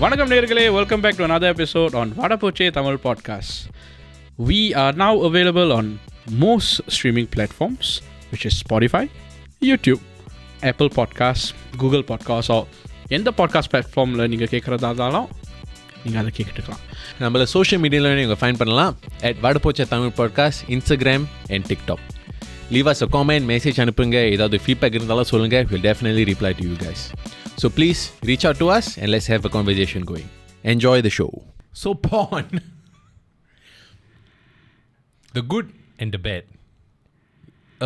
வணக்கம் நேயர்களே, welcome back to another episode on vadapochetamilpodcast. We are now available on most streaming platforms, which is Spotify, YouTube, Apple Podcasts, Google Podcasts, or எந்த podcast பிளாட்ஃபார்மில் நீங்கள் கேட்குறதா இருந்தாலும் நீங்கள் அதை கேட்டுக்கலாம். நம்மள சோஷியல் மீடியாவில் நீங்கள் ஃபைண்ட் பண்ணலாம் at vadapochetamilpodcast, Instagram and TikTok. Leave us a comment, message அனுப்புங்க, ஏதாவது ஃபீட்பேக் இருந்தாலும் சொல்லுங்கள். We'll definitely reply to you guys. So please reach out to us and let's have a conversation going. Enjoy the show. So porn. The good and the bad.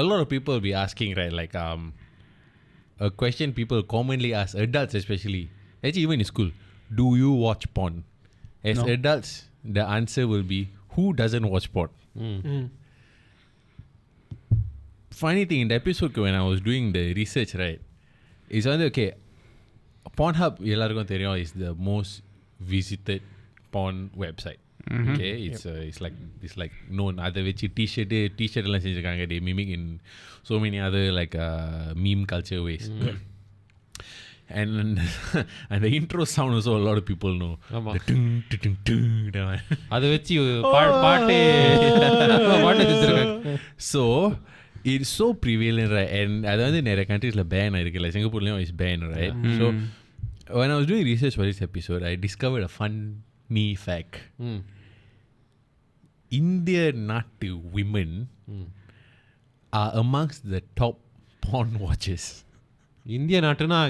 A lot of people will be asking, right? Like a question people commonly ask, adults especially, actually even in school, do you watch porn? As adults, the answer will be, who doesn't watch porn? Funny thing, in the episode when I was doing the research, right, it's only okay. Pornhub, எல்லாருக்கும் தெரியும், is the most visited porn website. Okay, it's like known. அதை வச்சு t-shirt எல்லாம் செஞ்சிருக்காங்க. They mimic in so many other like meme culture ways. And the intro sound also a lot of people know. அதை வச்சு பாட்டு So it's so prevalent, right? And அது வந்து நிறைய கண்ட்ரீஸ்ல பேன் இருக்கு. Like சிங்கப்பூர்லயும் is banned, right? So when I was doing research for this episode, I discovered a funny fact. Indian நாட்டு women are amongst the top porn watchers. இந்திய நாட்டுனா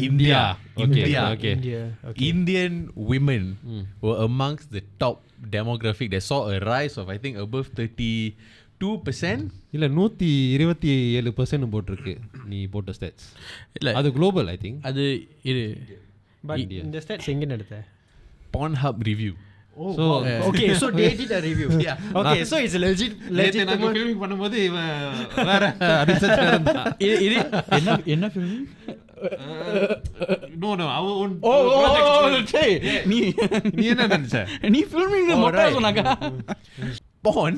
India. Okay. Indian women were amongst the top demographic. They saw a rise of I think above 32%. இல்ல 127% போட்டிருக்கு நீ போட்ட stats. இல்ல அது global I think. அது இது பட் இந்த ஸ்டாட்ஸ் எங்க நடத்த? Pornhub review. So okay, so they did a review. Yeah. Okay, so it's legit. நாங்க ஃபில்மிங் பண்ணும்போது வேற ரிசர்ச் நடந்தா. இது என்ன filming? No, our own project. நீ என்ன நினைச்ச? நீ ஃபில்மிங் மொட்டை சொன்னாங்க. Porn,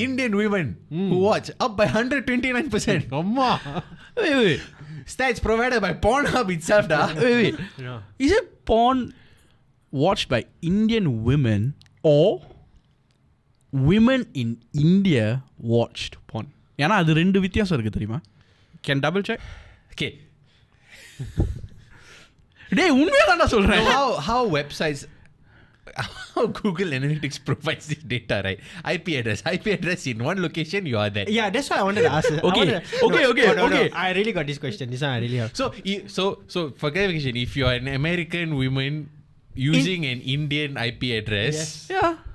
Indian women who watch up by 129%. அம்மா. Wait. Stats provided by Pornhub itself, da. Wait. Yeah. Is it porn watched by Indian women or women in India watched porn? ஏன்னா அது ரெண்டு வித்தியாசம் இருக்கு தெரியுமா? Can double check? Okay. டேய் உண்மையா தான் சொல்றேன். How websites, how Google Analytics provides this data, right? IP address in one location, you are there. Yeah, that's why I wanted to ask. Okay. I really got this question. This one I really have. So for clarification, if you are an American woman using an Indian IP address,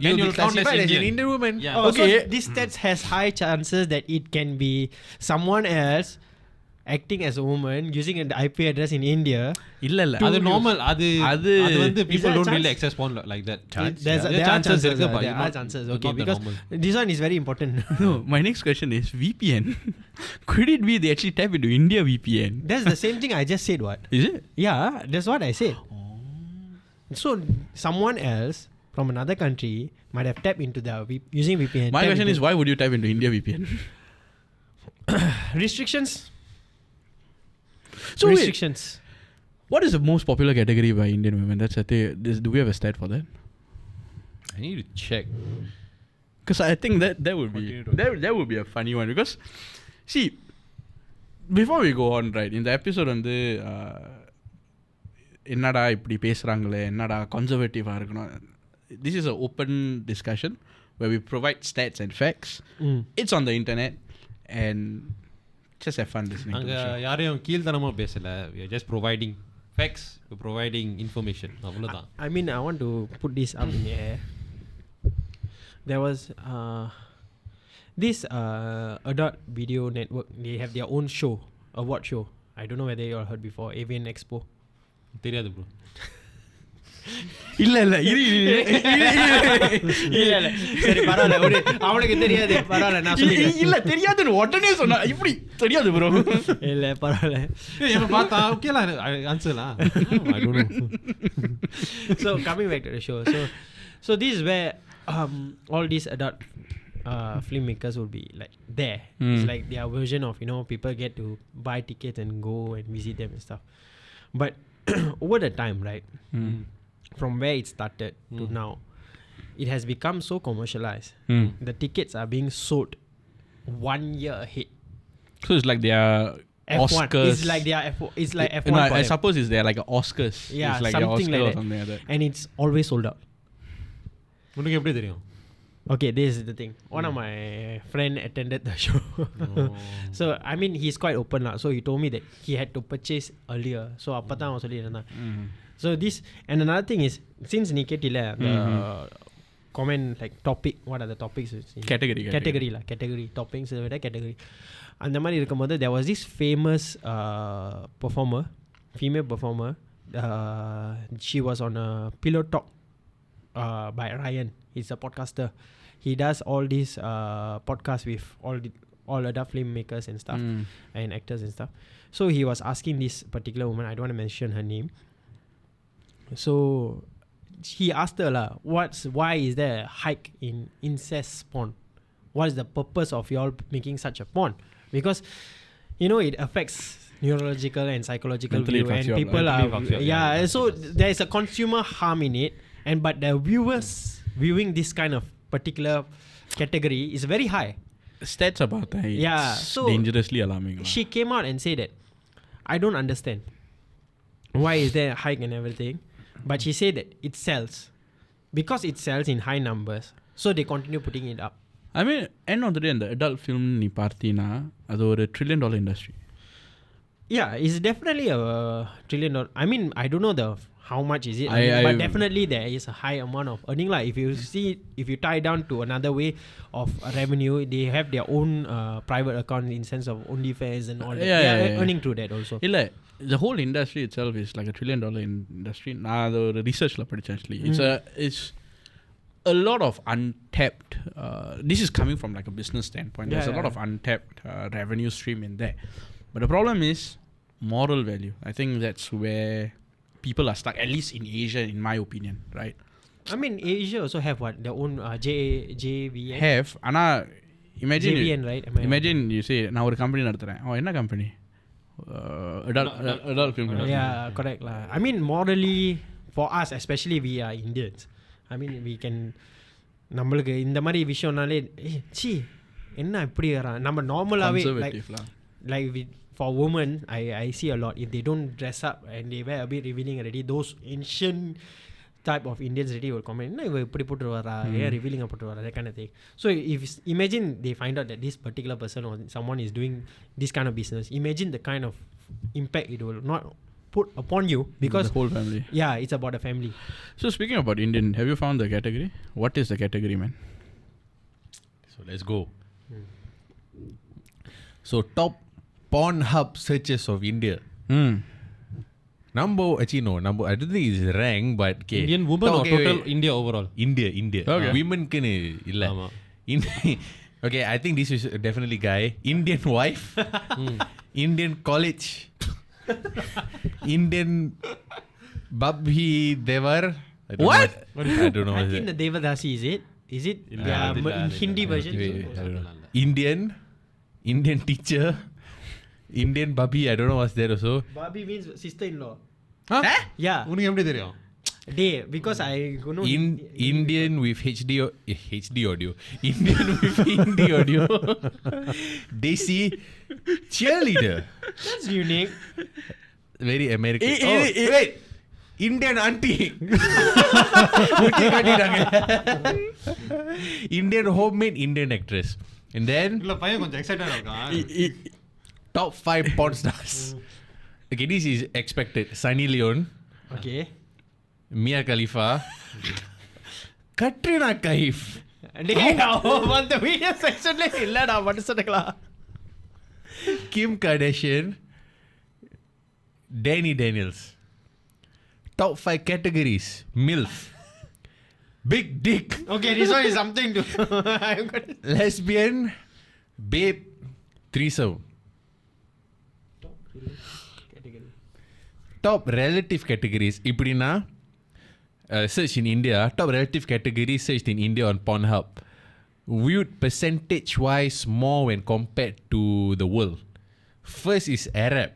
you'll be classified as an Indian woman. Yeah. Okay. So this stats has high chances that it can be someone else acting as a woman using an IP address in India. இல்ல அது normal. அது வந்து people don't really access porn like that. There are chances. Okay, because this one is very important. No, my next question is VPN. Could it be they actually tap into India VPN? That's the same thing I just said. What? Is it? Yeah, that's what I said. So someone else from another country might have tapped into the using VPN. My question is, why would you tap into India VPN? Restrictions. So restrictions. What is the most popular category by Indian women? That's a thing. Do we have a stat for that? I need to check. Because I think that would be a funny one. Because see, before we go on, right, in the episode வந்து என்னடா இப்படி பேசுறாங்களே, என்னடா கன்சர்வேட்டிவா இருக்கணும், this is an open discussion where we provide stats and facts. It's on the internet and just have fun listening to the show. யாரையும் கீழ்த்தனமா பேசல. We are just providing facts, we're providing information. அவ்வளவுதான். I mean, I want to put this up in the air. There was this adult video network. They have their own show, award show. I don't know whether you all heard before. Avian Expo. தெரியாது bro. இல்ல சரி பரவாயில்ல, அவனுக்கு தெரியாது, பரவாயில்ல, நான் சொல்லிக்கிறேன். இல்ல தெரியாதுன்னு உடனே சொன்னா இப்படி தெரியாது ப்ரோ. இல்ல பரவாயில்ல, என்ன பார்த்தா ஓகேல ஆன்சர்லாம். I don't know. So coming back to the show, so this is where all these adult filmmakers will be like there. It's like their version of, people get to buy tickets and go and visit them and stuff. But over the time, right, from where it started to now, it has become so commercialized. Mm. The tickets are being sold 1 year ahead. So it's like their F1. Oscars. It's like their F1. It's like F1 No, for I them. suppose it's their like a Oscars. Yeah, it's like their something Oscar like or that. something like that. And it's always sold out. உனக்கு எப்படி தெரியும்? Okay, this is the thing. One of my friend attended the show. So, I mean, he's quite open lah. So, he told me that he had to purchase earlier. So, அப்பதான் அவன் சொல்லிருந்தான். So, this, and another thing is, since நீ கேட்டில, the comment, like, topic, what are the topics? Category. Category. Topics, category. அந்த மாதிரி இருக்கும்போது, there was this famous performer, female performer. She was on a Pillow Talk by Ryan. He's a podcaster. He does all these podcasts with all other filmmakers and stuff and actors and stuff. So he was asking this particular woman, I don't want to mention her name. So he asked her why is there a hike in incest porn? What is the purpose of y'all making such a porn? Because it affects neurological and psychological Mentally view, and fucks you up, people mentally are so there is a consumer harm in it, but the viewers viewing this kind of particular category is very high. Stats about that. Yeah, so dangerously alarming. She came out and said that I don't understand why is there a hike and everything, but she said that it sells because it sells in high numbers, so they continue putting it up. I mean, end of the day, the adult film நீ பார்த்தீனா அது ஒரு $1 trillion industry. Yeah, it's definitely a $1 trillion. I mean, I don't know how much is it, but definitely there is a high amount of earning. Like if you tie down to another way of revenue, they have their own private account in sense of OnlyFans and all that. Yeah. Earning through that also. இல்ல the whole industry itself is like a $1 trillion industry. நான் அது ஒரு researchல படிச்சேன் actually. It's a lot of untapped. This is coming from like a business standpoint. There's a lot of untapped revenue stream in there. But the problem is moral value. I think that's where people are stuck, at least in Asia, in my opinion, right? I mean, Asia also have what their own JVN. Have, ஆனா imagine JVN, right? Imagine you say நான் ஒரு company நடத்துறேன். என்ன company? Adult film. Yeah, correct lah. I mean, morally, for us, especially we are Indians. I mean, we can நம்மளுக்கு இந்த மாதிரி விஷயம்னாலே என்ன இப்படி நம்ம நார்மலாவே like for women, I see a lot. If they don't dress up and they wear a bit revealing already, those ancient type of Indians already will comment, என்ன இவ இப்படி போட்டு வரா, ஏன் revealing போட்டு வரா, that kind of thing. So if imagine they find out that this particular person or someone is doing this kind of business, imagine the kind of impact it will not put upon you, because the whole family. Yeah, it's about the family. So speaking about Indian, have you found the category? What is the category, man? So let's go. So top Pornhub searches of India. Number I don't think it's ranked, but okay. Indian woman or total India overall? India. Okay. Women can illa. Okay, I think this is definitely guy. Indian wife. Indian college. Indian Babhi Devar. What? I don't know. I think the Devadasi, is it? Is it in Hindi version? I don't know. Indian teacher. Indian Babi, I don't know what's there also. Babi means sister-in-law. Huh? Yeah. உனக்கு எப்படி தெரியும்? Because I know Indian with HD audio. Indian with Hindi audio. Desi cheerleader. That's unique. Very American. Wait. Indian auntie. Indian homemade Indian actress. And then இல்ல பையன் கொஞ்சம் எக்ஸைட்டடா இருக்கான். top 5 porn stars. Okay, this is expected. Sunny Leon. Okay. Mia Khalifa. Katrina Kaif. அந்த video செக்ஷன்ல இல்லடா மனுஷனுங்களா. Kim Kardashian. Danny Daniels. Top 5 categories. MILF. Big dick. Okay, this one is something to Lesbian. Babe. Threesome. Top relative categories. Iprina. Search in India. Top relative categories searched in India on Pornhub. Viewed percentage wise more when compared to the world. First is Arab.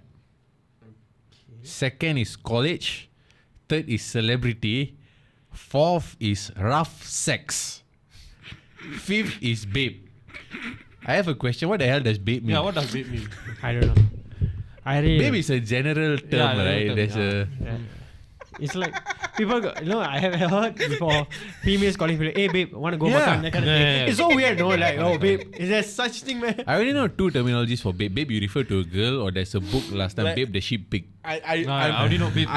Second is college. Third is celebrity. 4th is rough sex. 5th is babe. I have a question. What the hell does babe mean? Yeah, what does babe mean? I don't know. I really Babe is a general term, right? term, There's a yeah. It's like people go, I have heard before females calling people, hey babe, want to go makan, that kind of thing. Yeah. It's so weird, no? Like, oh babe, is there such thing, man? I already know 2 terminologies for babe. Babe, you refer to a girl, or there's a book last time, Like- Babe the Sheep Pig. I already know babe.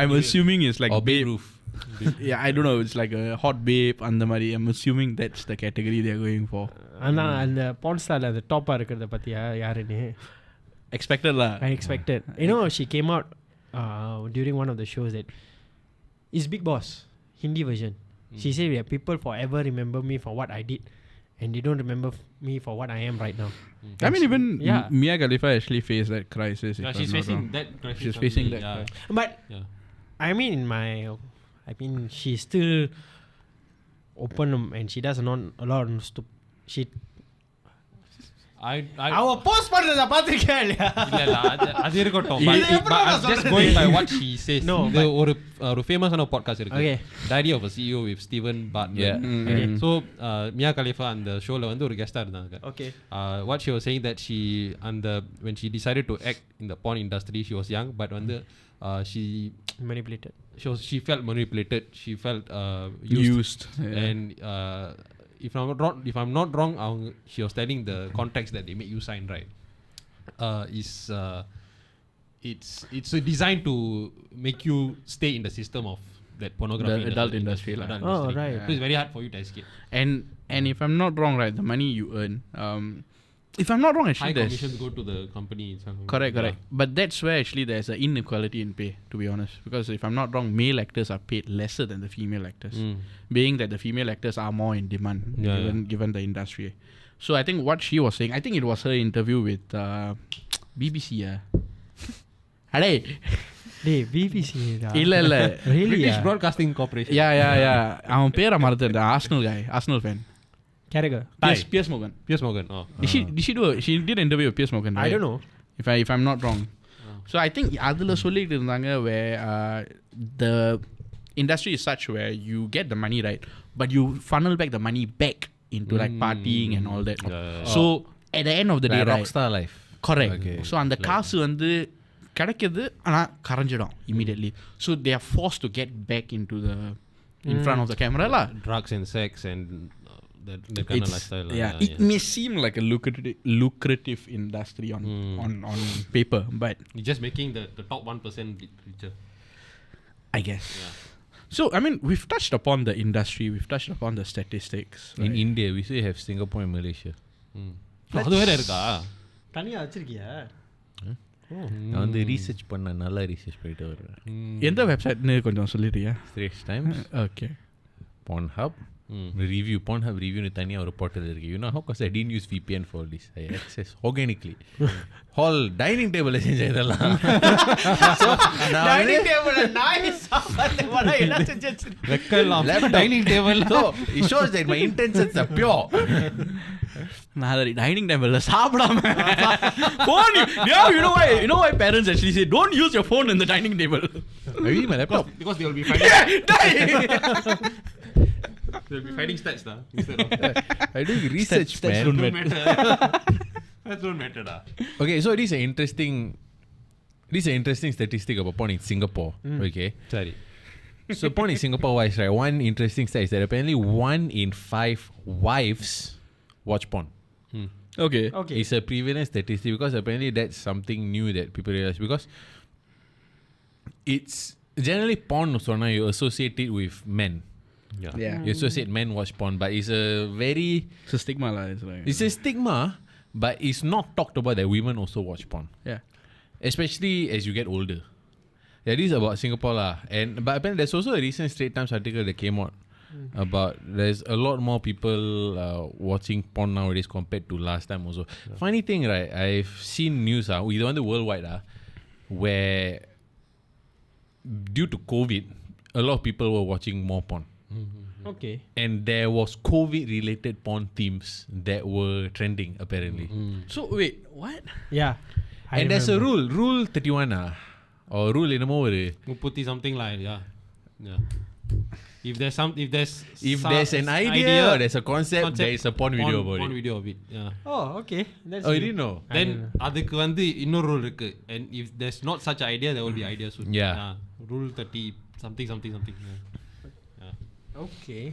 I'm assuming it's like Or babe. Babe Ruth. Yeah, I don't know. It's like a hot babe and the mari. I'm assuming that's the category they're going for. ஆனா அந்த porn star அந்த டாப்பா இருக்கிறத பத்தியா யாருன்னு Expected lah. I expected. You know, she came out during one of the shows that is Big Boss Hindi version. She said, "Yeah, people forever remember me for what I did, and they don't remember me for what I am right now." I mean, even Yeah. Mia Khalifa actually faced that crisis. Yeah, if she's I'm not facing wrong. that crisis. She's facing that. Yeah. But Yeah. I mean, she's still open and she does not a lot of she. I Our post பண்றத பாத்திருக்கேன் இல்லையா? இல்ல அது இருக்கட்டும். But But I'm just going by what she says. No, இந்த but ஒரு ஃபேமஸான podcast இருக்கு. Okay. Diary of a CEO with Stephen Bartlett. Yeah. Okay. So Mia Khalifa அந்த ஷோல வந்து ஒரு கெஸ்டா இருந்தாங்க. Okay. What she was saying that she when she decided to act in the porn industry, she was young, but வந்து she Manipulated. she felt manipulated. She felt Used. Yeah. And if I'm not wrong, she was telling the contracts that they make you sign, right? It's designed to make you stay in the system of that pornography The adult industry lah. adult Oh, industry. right. So it's very hard for you to escape. And if I'm not wrong, right, the money you earn, if I'm not wrong, actually, High there's commissions go to the company itself. correct. But that's where actually there's an inequality in pay, to be honest. Because if I'm not wrong, male actors are paid lesser than the female actors, being that the female actors are more in demand given the industry. So I think what she was saying, I think it was her interview with BBC. Hey, Hey, BBC da. இல்ல Really? British Broadcasting Corporation. yeah. அவன் பேரை மறந்துட்டேன். Arsenal fan. Carragher. Piers Morgan. Piers Morgan. Oh. She did an interview with Piers Morgan, right? I don't know. If I'm not wrong. So I think அதுல சொல்லிட்டு இருந்தாங்க where the industry is such where you get the money, right, but you funnel back the money back into like partying and all that. So at the end of the day, right, Rockstar life. correct. Okay. So அந்த காசு வந்து கிடைக்குது ஆனா கரைஞ்சிடும் immediately. So they are forced to get back into the in front of the camera lah. Drugs and sex and that kind of lifestyle. It may seem like a lucrative industry on paper, but You're just making the top 1% richer. I guess. So I mean, we've touched upon the industry, we've touched upon the statistics. In right? India, we still have Singapore and Malaysia. அது வேற இருக்கா? தனியா வச்சிருக்கியா? நான் வந்து research பண்ண நல்லா research பண்ணிட்டு வரேன். எந்த வெப்சைட்னு கொஞ்சம் சொல்லிடுறியா? Straits Times, Okay. Pornhub, review, Pornhub review னு தனியா ஒரு portal இருக்கு. You know how cause I didn't use VPN for this. I access organically. Hall dining table செஞ்ச இதெல்லாம். So டைனிங் டேபிள்ல நாய் சாப்பிடுறது வர எல்லாம் செஞ்சு வச்சிருக்கேன். வெக்கலாம். laptop dining table. So it shows that my intentions are pure. நான் டைனிங் டேபிள்ல சாப்பிடாம phone you know why parents actually say don't use your phone in the dining table. I use my laptop. Because they will be fighting. They will be fighting stats da instead of I do research, Stats man. don't matter. that don't matter da. Okay, so this is an interesting statistic about porn in Singapore. Okay. Sorry. So porn in Singapore wise, right? One interesting stat is that apparently 1 in 5 wives watch porn. Okay. Okay. It's a prevalent statistic because apparently that's something new that people realize because it's generally porn so now you associate it with men. Yeah. You associate men watch porn, but it's a very It's a stigma lah. it's a stigma, but it's not talked about that women also watch porn. Yeah. Especially as you get older. Yeah, this is about Singapore lah. But apparently there's also a recent Straits Times article that came out about there's a lot more people watching porn nowadays compared to last time also. Funny thing, right? I've seen news either on the worldwide where due to COVID, a lot of people were watching more porn. Okay. And there was COVID-related porn themes that were trending apparently. So wait, what? Yeah. And there's a rule 31 or rule என்னமோ ஒரு 30 something like yeah. If there's some, if there's an idea or there's a concept, there is a porn video about porn it. video of it. Yeah. Oh, okay. That's Oh, you good. didn't know? Then அதுக்கு வந்து இன்னொரு rule இருக்கு. And if there's not such an idea, there will be ideas soon. Yeah. Rule 30 something. Okay.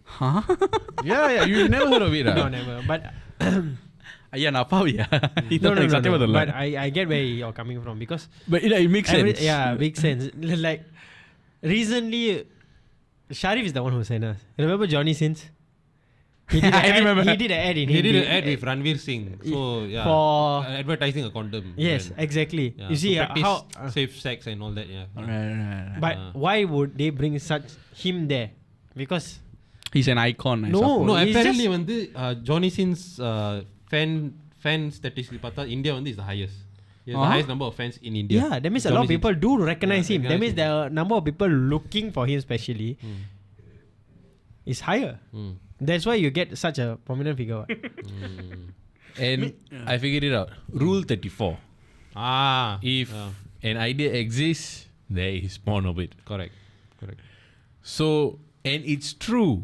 Huh? Yeah, you've never heard of it. No, never. But ஐயா நான் அப்பாவியா no. சத்தியமா தெரியல. But I get where you're coming from because But it makes sense. yeah, makes sense. Like recently, Sharif is the one who sent us. Remember Johnny Sins? He did I remember. He did an ad in He did Hindi. an ad with Ranveer Singh. So yeah, For advertising a condom. yes, And, exactly. yeah, You see to practice how. safe sex and all that. Yeah. Right. But why would they bring such him there? Because He's an icon. I No. suppose. No, he's apparently just- வந்து Johnny Sins fan statistics பார்த்தா India வந்து is the highest. He has the highest number of fans in India. yeah, that means a lot Johnny of Sins. people do recognize him. That recognize means the number of people looking for him specially is higher. Mm. That's why you get such a prominent figure. And I figured it out. Rule 34. If an idea exists, there is porn of it. correct. So, and it's true.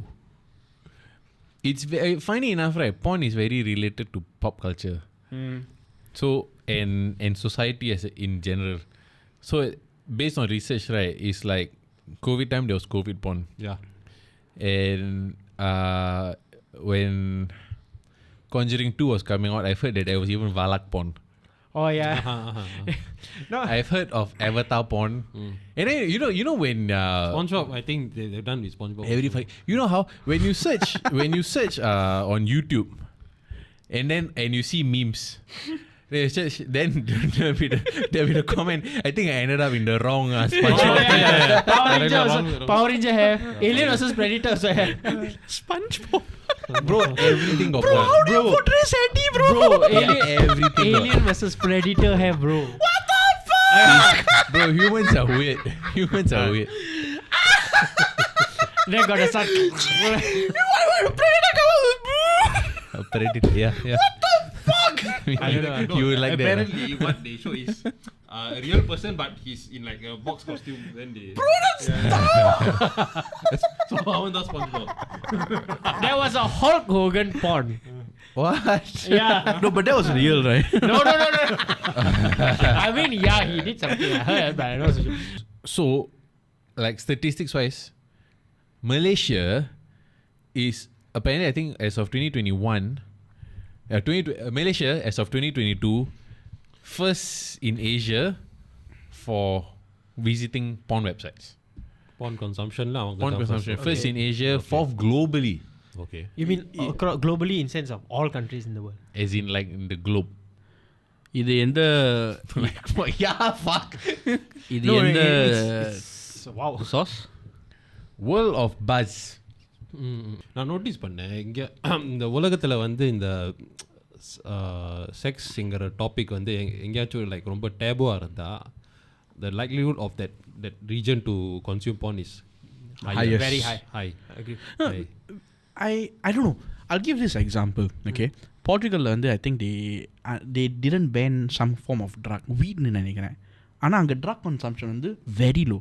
It's funny enough, right? Porn is very related to pop culture. So, and society as in general. So, based on research, right, it's like COVID time, there was COVID porn. Yeah. And when Conjuring 2 was coming out, I've heard that there was even Valak porn. Oh yeah. No. I've heard of Avatar porn. And then, you know when SpongeBob, I think they've done with SpongeBob. you know how when you search on YouTube and you see memes, then there'll be the comment. I think I ended up in the wrong SpongeBob. Power Ranger have Alien versus Predator also have. SpongeBob. Bro, everything got porn. How do you portray Sandy, bro? Everything got. Alien versus Predator have, bro. Bro, humans are weird. They got a son. Predator, yeah. What the fuck? I don't know. You would like that. Apparently, what they show is a real person, but he's in like a box costume. Then they. Bro, so அவன் தான் SpongeBob. There was a Hulk Hogan porn. What? Yeah. No, but that was real, right? No. I mean, yeah, he did something. I heard, but I don't know. So, like statistics wise, Malaysia is apparently, I think, as of 2021, Malaysia as of 2022, first in Asia for visiting porn websites. Porn consumption lah. Porn consumption. First in Asia, fourth globally. Okay. You mean globally in sense of all countries in the world? As in like in the globe. இது எந்த Yeah, fuck. இது No, எந்த it's wow. sauce? World of Buzz. நான் notice பண்ணேன் இங்கே இந்த உலகத்தில் வந்து இந்த செக்ஸ்ங்கிற டாபிக் வந்து எங்கேயாச்சும் லைக் ரொம்ப டேபுவாக இருந்தால் the likelihood of that region to consume porn is Highest. Very high. high. I agree. High. I don't know. I'll give this example. Okay, Portugal வந்து I think they didn't ban some form of drug, weed னு நினைக்கிறேன். ஆனா அங்க drug consumption வந்து very low.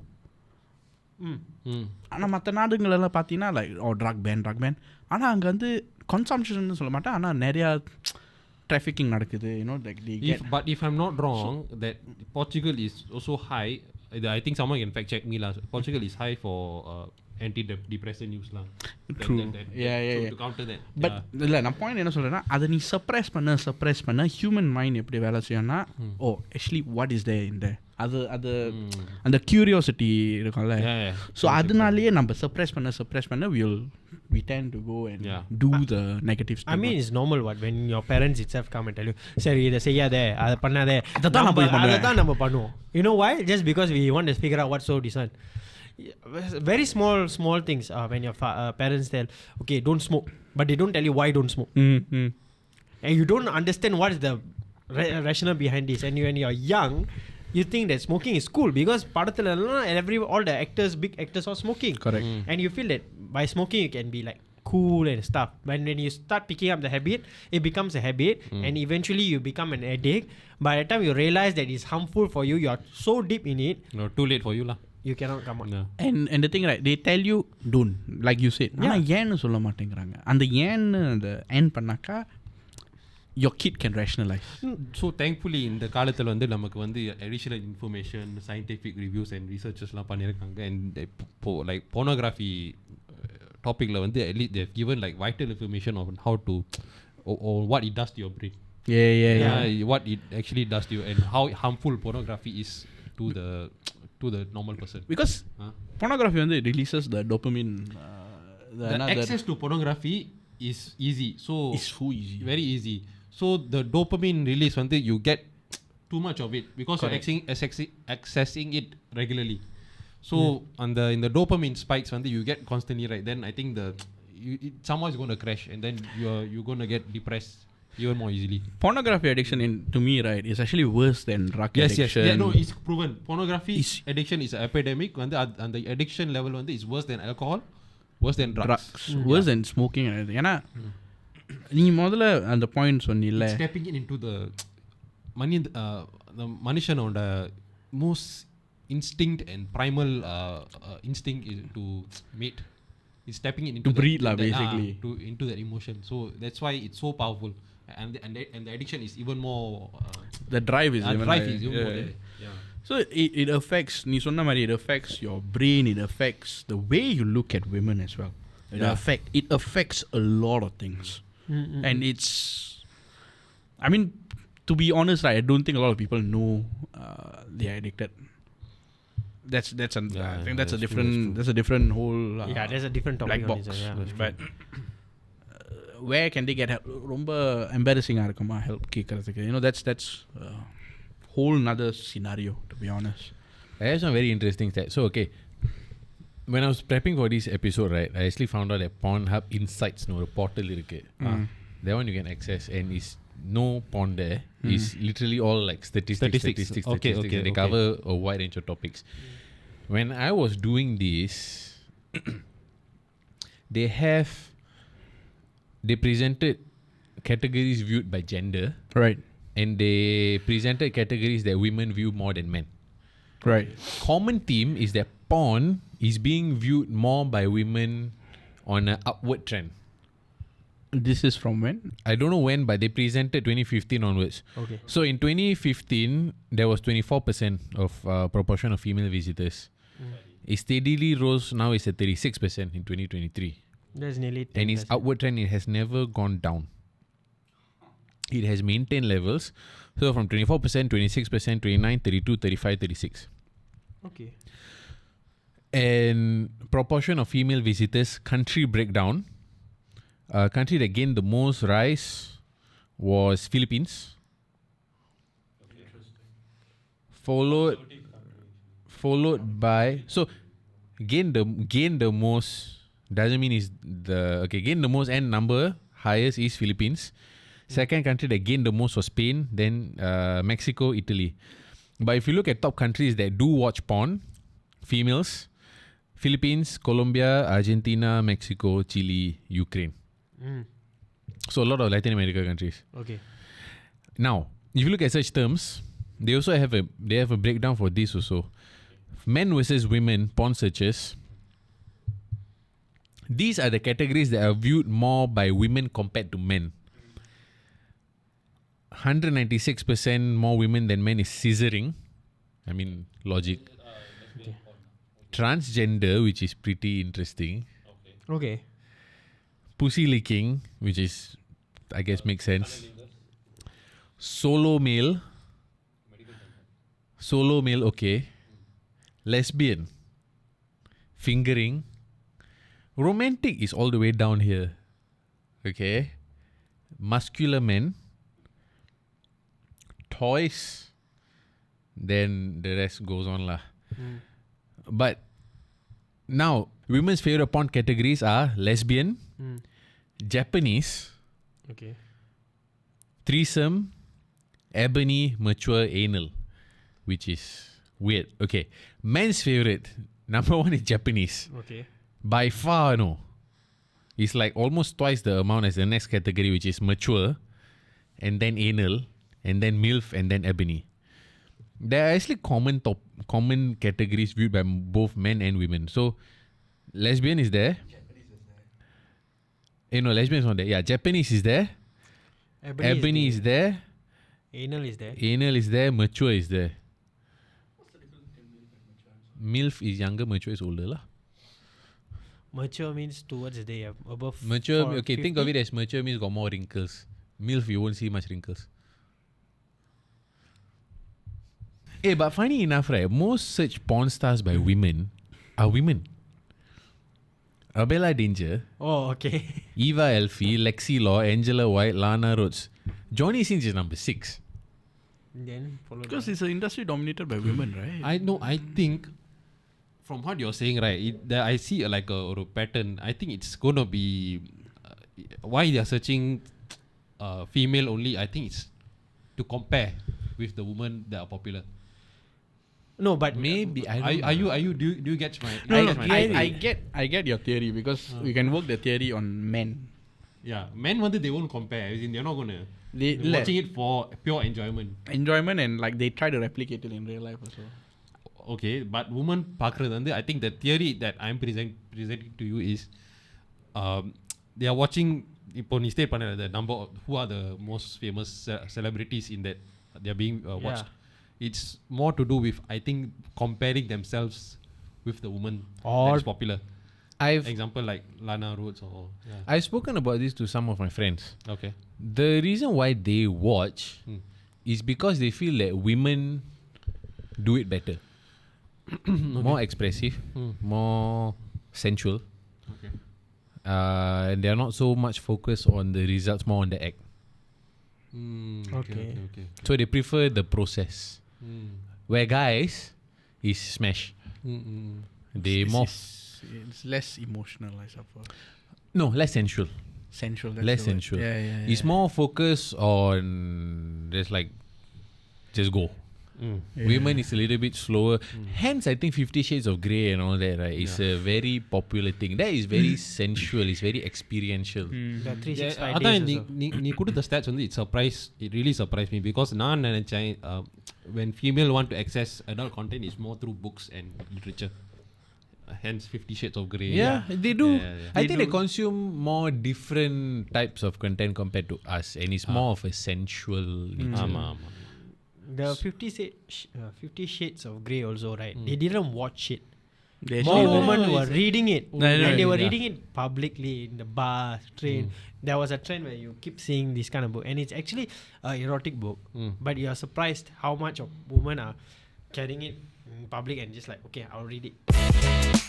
ஆனால் மற்ற நாடுங்களெல்லாம் பார்த்தீங்கன்னா like drug pan ஆனால் அங்கே வந்து கன்சம்ஷன் சொல்ல மாட்டேன் ஆனால் நிறையா trafficking நடக்குது, you know, like they get. But if I'm not wrong, that Portugal is also high. I think someone can fact check me lah. Portugal is high for antidepressant use lah. True. Yeah. To counter that. But இல்லை நான் point என்ன சொல்கிறேன்னா அதை நீ suppress பண்ண human mind எப்படி வேலை செய்யணும்னா ஆக்சுவலி வாட் இஸ் தே இந்த அது அந்த கியூரியாசிட்டி இருக்கும்ல. ஸோ அதனாலேயே நம்ம சப்ரெஸ் பண்ண we tend to go and do the negative stuff. I mean, it's normal when your parents itself come and tell you, சரி இதை செய்யாதே அதை பண்ணாதே அதான் நம்ம பண்ணுவோம். You know why? Just because we want to figure out what's so decent. Very small things when your parents tell, okay, don't smoke, but they don't tell you why don't smoke. And you don't understand what is the rationale behind this. And when you're young, you think that smoking is cool because all the actors, big actors are smoking. Correct. And you feel that by smoking you can be like cool and stuff. When you start picking up the habit, it becomes a habit, and eventually you become an addict. By the time you realize that it's harmful for you, you're so deep in it. No, too late for you lah. you cannot come out. Yeah. And the thing, right, they tell you don't, like you said. ஆனா ஏன்னு சொல்ல மாட்டேங்கிறாங்க. அந்த ஏன்னு அந்த end பண்ணாக்கா your kid can rationalize. So thankfully இந்த காலத்துல வந்து நமக்கு வந்து additional information, scientific reviews and researchesலாம் பண்ணிருக்காங்க. And like pornography topicல வந்து at least they've given like vital information on how to or what it does to your brain. Yeah. What it actually does to you and how harmful pornography is to the normal person. Because pornography வந்து releases the dopamine. The access to pornography is easy. So it's so easy. Very easy. So the dopamine release வந்து you get too much of it because Correct. you're accessing it regularly. So in the dopamine spikes வந்து you get constantly, right? Then I think someone is going to crash and then you're going to get depressed even more easily. Pornography addiction to me, right, is actually worse than drug addiction. Yeah, no, it's proven. Pornography addiction is an epidemic. And the addiction level is worse than alcohol, worse than drugs. Worse than smoking and everything. ஏன்னா நீ முதல்ல அந்த point சொன்னில்ல, stepping into the மனுஷனோட most instinct and primal instinct is to mate. It's stepping into to breed lah, basically. Into that emotion. So that's why it's so powerful. And the addiction is even more. The drive is even drive higher. is even more there. Yeah. So it affects, நீ சொன்ன மாதிரி, it affects your brain, it affects the way you look at women as well. It affects a lot of things. And it's, I mean, to be honest, right, I don't think a lot of people know they are addicted. I think that's a different whole there's a different topic black on box. this, But where can they get help? ரொம்ப embarrassing இருக்குமா help கேட்கறதுக்கு? You know, that's whole nother scenario, to be honest. I have some very interesting stats. So, okay, when I was prepping for this episode, right, I actually found out that Pornhub Insights, no, a portal irukku. That one you can access, and is no porn there. It's literally all like statistics. Okay. They cover a wide range of topics. When I was doing this, they presented categories viewed by gender. Right. And they presented categories that women view more than men. Right. Common theme is that porn is being viewed more by women on an upward trend. This is from when? I don't know when, but they presented 2015 onwards. Okay. So in 2015, there was 24% of proportion of female visitors. It steadily rose, now it's at 36% in 2023. That's nearly 10%. And its upward trend, it has never gone down. It has maintained levels. So from 24%, 26%, 29%, 32%, 35%, 36%. Okay. And proportion of female visitors, country breakdown. Country that gained the most rise was Philippines. Followed by, so gain the most doesn't mean is gain the most and number highest is Philippines. Second country that gained the most was Spain, then Mexico, Italy. But if you look at top countries that do watch porn, females, Philippines, Colombia, Argentina, Mexico, Chile, Ukraine. So a lot of Latin America countries. Okay. Now, if you look at such terms, they also have a breakdown for this also. Men versus women porn searches. These are the categories that are viewed more by women compared to men. 196% more women than men is scissoring. I mean, logic. Transgender, which is pretty interesting. Okay. Pussy licking, which is, I guess, makes sense. Solo male, okay. Lesbian. Fingering. Romantic is all the way down here. Okay. Muscular men. Toys. Then the rest goes on lah. But now, women's favorite porn categories are lesbian, Japanese, Okay. threesome, ebony, mature, anal, which is weird. Okay. Men's favorite, number one is Japanese. Okay. By far, no. It's like almost twice the amount as the next category, which is mature, and then anal, and then MILF, and then ebony. there are actually common categories viewed by both men and women. So, lesbian is there. No, lesbian is not there. Yeah, Japanese is there. Ebony is there. Anal is there. Anal is there. Mature is there. MILF is younger, mature is older lah. Mature means towards the above. Mature, okay, 50? think of it as mature means got more wrinkles. MILF, you won't see much wrinkles. But funny enough, right, most search porn stars by women are women. Abella Danger, Oh, okay. Eva Elfie, Lexi Law, Angela White, Lana Rhodes. Johnny Sins is number 6. Then followed Because by- it's an industry dominated by women, right? I think from what you're saying, right, I see like a pattern. I think it's gonna be why they are searching female only. I think it's to compare with the women that are popular. no, but Maybe, I don't know. Are you do you get my No, get my I get your theory because we can work the theory on men. yeah, men they won't compare. As in, they're not gonna They they're watching it for pure enjoyment. enjoyment and like they try to replicate it in real life also. Okay, but woman பார்க்கறது I think the theory that I'm presenting to you is they are watching இப்போ நீ state பண்ண the number of who are the most famous celebrities in that they are being watched. It's more to do with I think comparing themselves with the woman that's popular. Example like Lana Rhodes or I've spoken about this to some of my friends. okay. The reason why they watch is because they feel that women do it better. More expressive, more sensual. Okay. And they are not so much focused on the results, more on the act. Okay. So they prefer the process. Where guys is smash. They more It's less emotional, I suppose. no less sensual. Sensual. Less sensual. Yeah. It's more focused on just like just go. Women is a little bit slower. Hence, I think 50 Shades of Grey and all that, right? It's a very popular thing. That is very sensual. It's very experiential. the 365 அதான் days also. நீ கொடுத்த stats it really surprised me because நான் நினைச்சேன் when female want to access adult content is more through books and literature. Hence 50 Shades of Grey. Yeah, they do. Yeah. I think they consume more different types of content compared to us, and it's more of a sensual nature. ஆமா. The 50 Shades of Grey also, right? They didn't watch it. They More actually- women were reading it. No, and they were yeah. reading it publicly in the bar, train. There was a trend where you keep seeing this kind of book. And it's actually an erotic book. But you are surprised how much of women are carrying it in public and just like, okay, I'll read it.